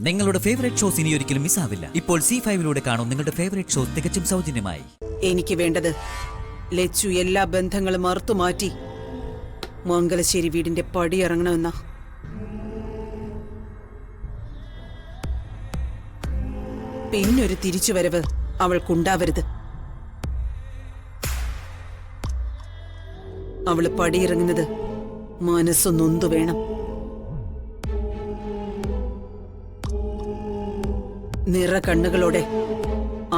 നിങ്ങളുടെ favourite shows ഇനി ഒരിക്കലും മിസ്സാവില്ല. ഇപ്പോൾ C5 കാണും നിങ്ങളുടെ ഫേവറേറ്റ് ഷോസ് തികച്ചും സൗജന്യമായി. എനിക്ക് വേണ്ടത് ലച്ചു എല്ലാ ബന്ധങ്ങളും മറുത്തുമാറ്റി മംഗലശ്ശേരി വീടിന്റെ പടി ഇറങ്ങണമെന്ന. പിന്നൊരു തിരിച്ചുവരവ് അവൾക്കുണ്ടാവരുത്. അവള് പടിയിറങ്ങുന്നത് മനസ്സു നൊന്തു വേണം. നിറ കണ്ണുകളോടെ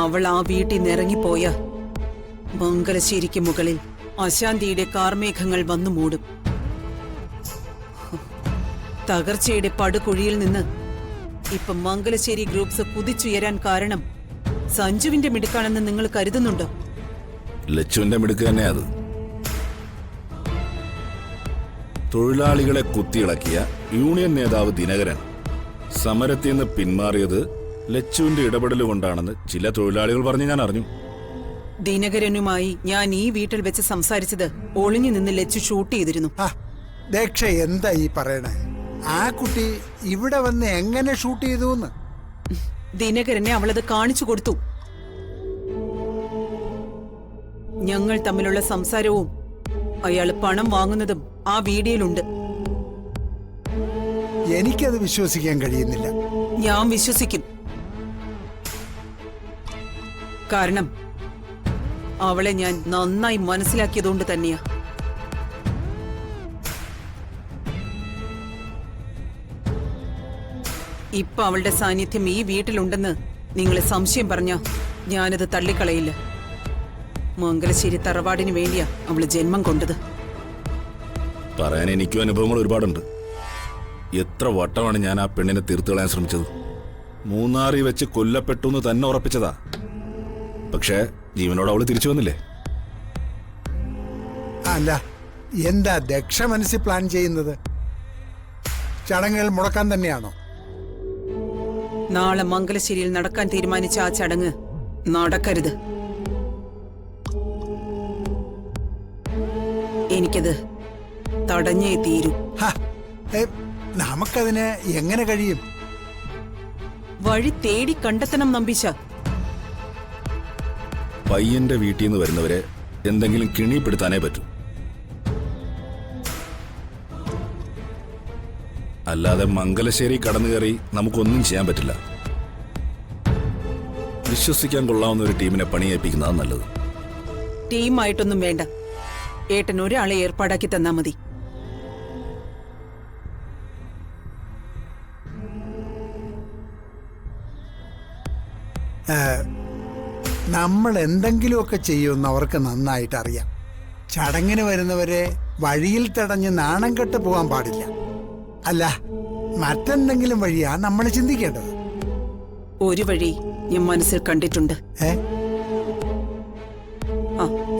അവൾ ആ വീട്ടിൽ നിറങ്ങിപ്പോയ മംഗലശ്ശേരിക്ക് മുകളിൽ അശാന്തിയുടെ കാർമേഘങ്ങൾ വന്നു മൂടും. തകർച്ചയുടെ പടുകുഴിയിൽ നിന്ന് ഇപ്പൊ മംഗലശ്ശേരി ഗ്രൂപ്പ്സ് കുതിച്ചുയരാൻ കാരണം സഞ്ജുവിന്റെ മിടുക്കാണെന്ന് നിങ്ങൾ കരുതുന്നുണ്ടോ? ലച്ചുവിന്റെ മിടുക്ക് തന്നെ അത്. തൊഴിലാളികളെ കുത്തിയിളക്കിയ യൂണിയൻ നേതാവ് ദിനകരൻ സമരത്തിൽ നിന്ന് പിന്മാറിയത് ലച്ചുവിന്റെ ഇടപെടൽ കൊണ്ടാണെന്ന് ചില തൊഴിലാളികൾ പറഞ്ഞ് ഞാൻ അറിഞ്ഞു. ദിനകരനുമായി ഞാൻ ഈ വീട്ടിൽ വെച്ച് സംസാരിച്ചത് ഒളിഞ്ഞു നിന്ന് ലച്ചു ഷൂട്ട് ചെയ്തിരുന്നു. ദക്ഷ എന്താ ഈ പറയണേ? ആ കുട്ടി ഇവിടെ വന്ന് എങ്ങനെ ഷൂട്ട് ചെയ്തു? ദിനകരനെ അവളത് കാണിച്ചു കൊടുത്തു. ഞങ്ങൾ തമ്മിലുള്ള സംസാരവും അയാള് പണം വാങ്ങുന്നതും ആ വീഡിയോയിലുണ്ട്. എനിക്കത് വിശ്വസിക്കാൻ കഴിയുന്നില്ല. ഞാൻ വിശ്വസിക്കും. കാരണം അവളെ ഞാൻ നന്നായി മനസ്സിലാക്കിയതുകൊണ്ട് തന്നെയാ. ഇപ്പൊ അവളുടെ സാന്നിധ്യം ഈ വീട്ടിലുണ്ടെന്ന് നിങ്ങൾ സംശയം പറഞ്ഞ ഞാനത് തള്ളിക്കളയില്ല. മംഗലശ്ശേരി തറവാടിന് വേണ്ടിയാ അവള് ജന്മം കൊണ്ടത്. പറയാൻ എനിക്കും അനുഭവങ്ങൾ ഒരുപാടുണ്ട്. എത്ര വട്ടമാണ് ഞാൻ ആ പെണ്ണിനെ തീർത്തു കളയാൻ ശ്രമിച്ചത്. മൂന്നാറിൽ വെച്ച് കൊല്ലപ്പെട്ടു എന്ന് തന്നെ ഉറപ്പിച്ചതാ. പക്ഷേ ജീവനോട് അവള് തിരിച്ചു വന്നില്ലേ? അല്ല, എന്താ ദക്ഷ മനസ്സിൽ പ്ലാൻ ചെയ്യുന്നത്? ചടങ്ങുകൾ മുടക്കാൻ തന്നെയാണോ? നാളെ മംഗലശ്ശേരിയിൽ നടക്കാൻ തീരുമാനിച്ച ആ ചടങ്ങ് നടക്കരുത്. എനിക്കത് തടഞ്ഞേ തീരൂ. നമുക്കതിന് എങ്ങനെ കഴിയും? വഴി തേടി കണ്ടെത്തണം നമ്പീശ. പയ്യന്റെ വീട്ടിൽ നിന്ന് വരുന്നവരെ എന്തെങ്കിലും കിണിപ്പെടുത്താനേ പറ്റൂ. അല്ലാതെ മംഗലശ്ശേരി കടന്നു കയറി നമുക്കൊന്നും ചെയ്യാൻ പറ്റില്ല. വിശ്വസിക്കാൻ കൊള്ളാവുന്ന ഒരു ടീമിനെ പണിയേൽപ്പിക്കുന്നതാണ് നല്ലത്. ടീമായിട്ടൊന്നും വേണ്ട. ഏട്ടൻ ഒരാളെ ഏർപ്പാടാക്കി തന്നാ മതി. നമ്മൾ എന്തെങ്കിലുമൊക്കെ ചെയ്യുമെന്ന് അവർക്ക് നന്നായിട്ട് അറിയാം. ചടങ്ങിന് വരുന്നവരെ വഴിയിൽ തടഞ്ഞ് നാണം കെട്ട് പോകാൻ പാടില്ല. അല്ല, മറ്റെന്തെങ്കിലും വഴിയാ നമ്മൾ ചിന്തിക്കേണ്ടത്. ഒരു വഴി ഞാൻ മനസ്സിൽ കണ്ടിട്ടുണ്ട്.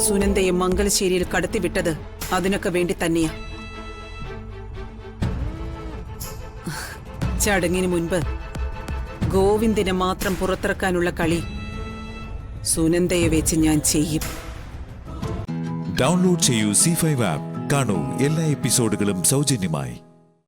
സുനന്ദയെ മംഗലശ്ശേരിയിൽ കടത്തിവിട്ടത് അതിനൊക്കെ വേണ്ടി തന്നെയാ. ചടങ്ങിന് മുൻപ് ഗോവിന്ദിനെ മാത്രം പുറത്തിറക്കാനുള്ള കളി സുനന്ദയെ വെച്ച് ഞാൻ ചെയ്യും. ഡൗൺലോഡ് ചെയ്യൂ C5 ആപ്പ്. കാണൂ എല്ലാ എപ്പിസോഡുകളും സൗജന്യമായി.